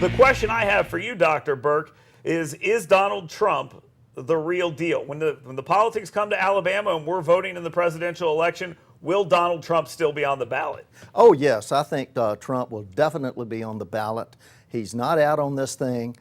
The question I have for you, Dr. Burke, is Donald Trump the real deal? When the politics come to Alabama and we're voting in the presidential election, will Donald Trump still be on the ballot? Oh, yes. I think Trump will definitely be on the ballot. He's not out on this thing.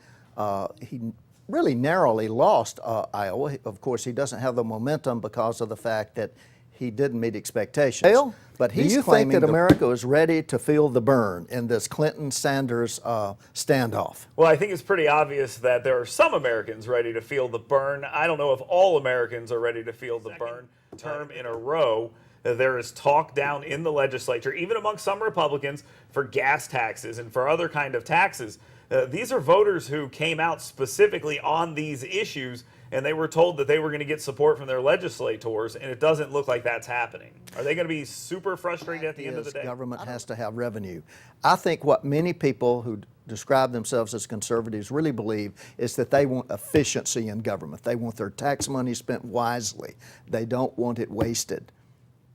He really narrowly lost Iowa. Of course, he doesn't have the momentum because of the fact that he didn't meet expectations. But he's claiming that America is ready to feel the burn in this Clinton-Sanders standoff. Well, I think it's pretty obvious that there are some Americans ready to feel the burn. I don't know if all Americans are ready to feel the burn. Term in a row, there is talk down in the legislature, even among some Republicans, for gas taxes and for other kind of taxes. These are voters who came out specifically on these issues, and they were told that they were going to get support from their legislators, and it doesn't look like that's happening. Are they going to be super frustrated at the end of the day? Government has to have revenue. I think what many people who describe themselves as conservatives really believe is that they want efficiency in government. They want their tax money spent wisely. They don't want it wasted.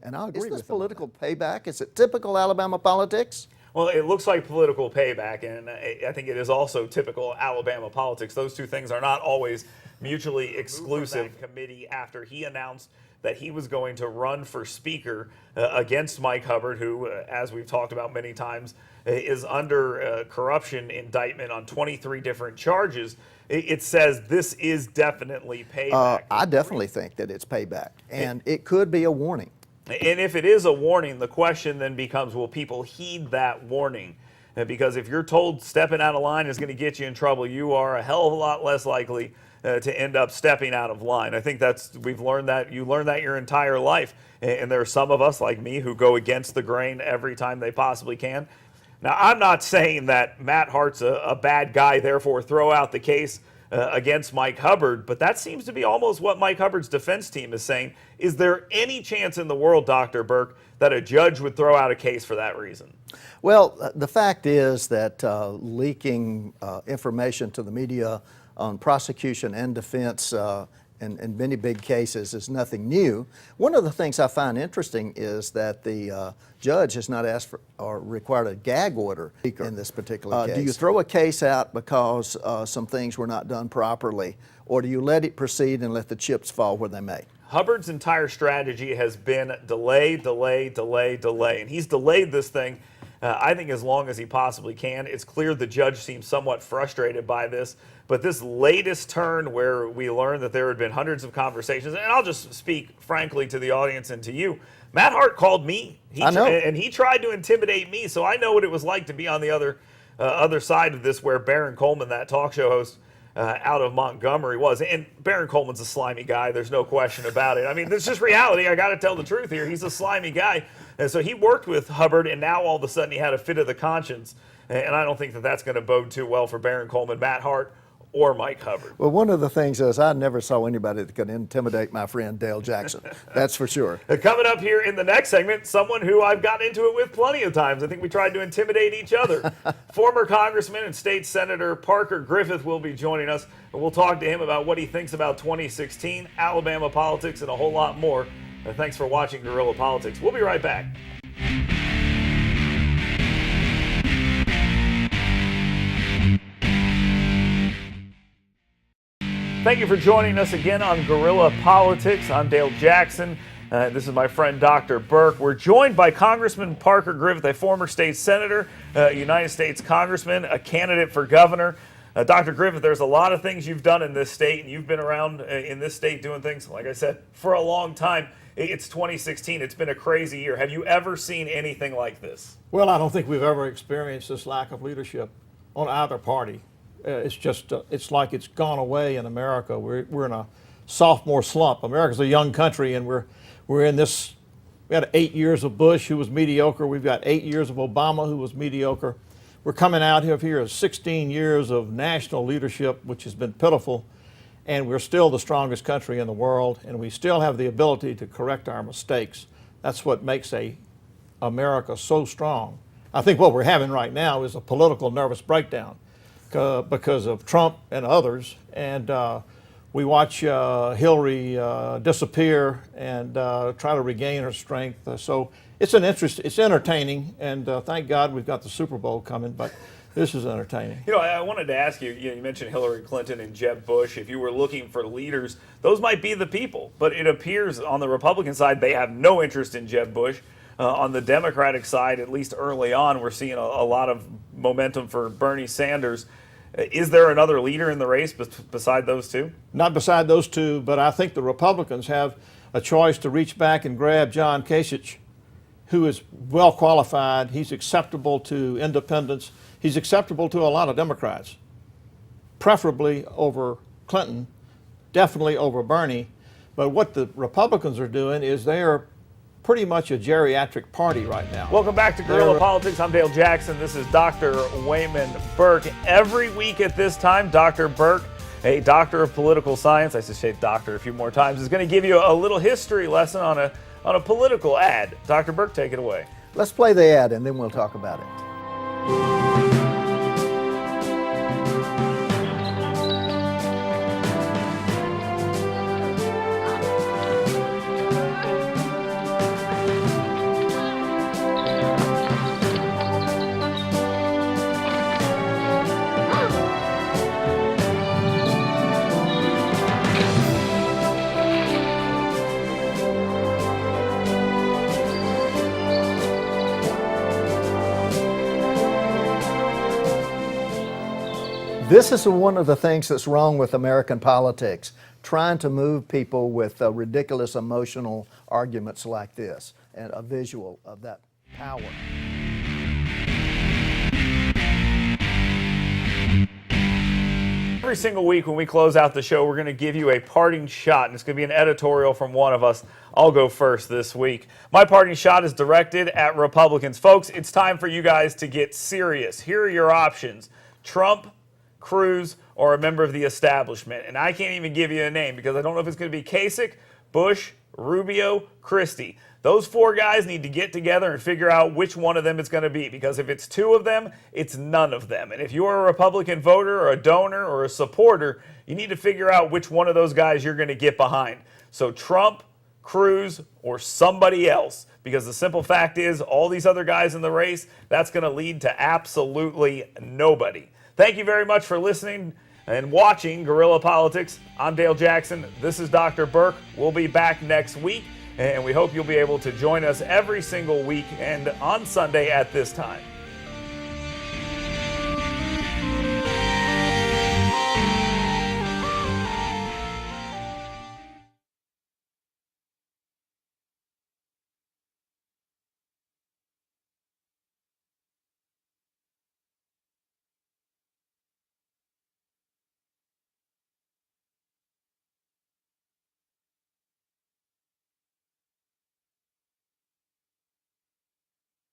And I agree with them. Is this political payback? Is it typical Alabama politics? Well, it looks like political payback, and I think it is also typical Alabama politics. Those two things are not always mutually exclusive. Committee after he announced that he was going to run for Speaker against Mike Hubbard, who, as we've talked about many times, is under corruption indictment on 23 different charges. It says this is definitely payback. I definitely think that it's payback, and it could be a warning. And if it is a warning, the question then becomes, will people heed that warning? Because if you're told stepping out of line is going to get you in trouble, you are a hell of a lot less likely to end up stepping out of line. I think we've learned that. You learn that your entire life. And there are some of us like me who go against the grain every time they possibly can. Now, I'm not saying that Matt Hart's a bad guy, therefore throw out the case against Mike Hubbard, but that seems to be almost what Mike Hubbard's defense team is saying. Is there any chance in the world, Dr. Burke, that a judge would throw out a case for that reason? Well, the fact is that leaking information to the media on prosecution and defense in many big cases is nothing new. One of the things I find interesting is that the judge has not asked for or required a gag order in this particular case. Do you throw a case out because some things were not done properly, or do you let it proceed and let the chips fall where they may? Hubbard's entire strategy has been delay, delay, delay, delay, and he's delayed this thing I think as long as he possibly can. It's clear the judge seems somewhat frustrated by this, but this latest turn where we learned that there had been hundreds of conversations, and I'll just speak frankly to the audience and to you, Matt Hart called me, and he tried to intimidate me, so I know what it was like to be on the other side of this, where Baron Coleman, that talk show host out of Montgomery, was. And Baron Coleman's a slimy guy, there's no question about it. I mean, it's just reality. I got to tell the truth here. He's a slimy guy. And so he worked with Hubbard, and now all of a sudden he had a fit of the conscience. And I don't think that that's going to bode too well for Baron Coleman, Matt Hart, or Mike Hubbard. Well, one of the things is I never saw anybody that could intimidate my friend Dale Jackson. That's for sure. Coming up here in the next segment, someone who I've gotten into it with plenty of times. I think we tried to intimidate each other. Former Congressman and State Senator Parker Griffith will be joining us, and we'll talk to him about what he thinks about 2016, Alabama politics, and a whole lot more. Thanks for watching Guerrilla Politics. We'll be right back. Thank you for joining us again on Guerrilla Politics. I'm Dale Jackson. This is my friend Dr. Burke. We're joined by Congressman Parker Griffith, a former state senator, United States congressman, a candidate for governor. Dr. Griffith, there's a lot of things you've done in this state, and you've been around in this state doing things, like I said, for a long time. It's 2016. It's been a crazy year. Have you ever seen anything like this? Well, I don't think we've ever experienced this lack of leadership on either party. It's just, it's like it's gone away in America. We're in a sophomore slump. America's a young country, and we're in this. We had 8 years of Bush, who was mediocre. We've got 8 years of Obama, who was mediocre. We're coming out here as 16 years of national leadership, which has been pitiful, and we're still the strongest country in the world, and we still have the ability to correct our mistakes. That's what makes America so strong. I think what we're having right now is a political nervous breakdown because of Trump and others, and we watch Hillary disappear and try to regain her strength. So it's entertaining, and thank God we've got the Super Bowl coming. But This is entertaining. You know, I wanted to ask you, you mentioned Hillary Clinton and Jeb Bush. If you were looking for leaders, those might be the people. But it appears on the Republican side, they have no interest in Jeb Bush. On the Democratic side, at least early on, we're seeing a lot of momentum for Bernie Sanders. Is there another leader in the race beside those two? Not beside those two, but I think the Republicans have a choice to reach back and grab John Kasich, who is well qualified. He's acceptable to independents. He's acceptable to a lot of Democrats, preferably over Clinton, definitely over Bernie. But what the Republicans are doing is they are pretty much a geriatric party right now. Welcome back to Guerrilla Politics. I'm Dale Jackson. This is Dr. Waymon Burke. Every week at this time, Dr. Burke, a doctor of political science, I should say doctor a few more times, is going to give you a little history lesson on a political ad. Dr. Burke, take it away. Let's play the ad and then we'll talk about it. This is one of the things that's wrong with American politics, trying to move people with ridiculous emotional arguments like this, and a visual of that power. Every single week when we close out the show, we're going to give you a parting shot, and it's going to be an editorial from one of us. I'll go first this week. My parting shot is directed at Republicans. Folks, it's time for you guys to get serious. Here are your options: Trump, Cruz, or a member of the establishment. And I can't even give you a name because I don't know if it's going to be Kasich, Bush, Rubio, Christie. Those four guys need to get together and figure out which one of them it's going to be, because if it's two of them, it's none of them. And if you're a Republican voter or a donor or a supporter, you need to figure out which one of those guys you're going to get behind. So Trump, Cruz, or somebody else, because the simple fact is all these other guys in the race, that's going to lead to absolutely nobody. Thank you very much for listening and watching Guerrilla Politics. I'm Dale Jackson. This is Dr. Burke. We'll be back next week, and we hope you'll be able to join us every single week and on Sunday at this time.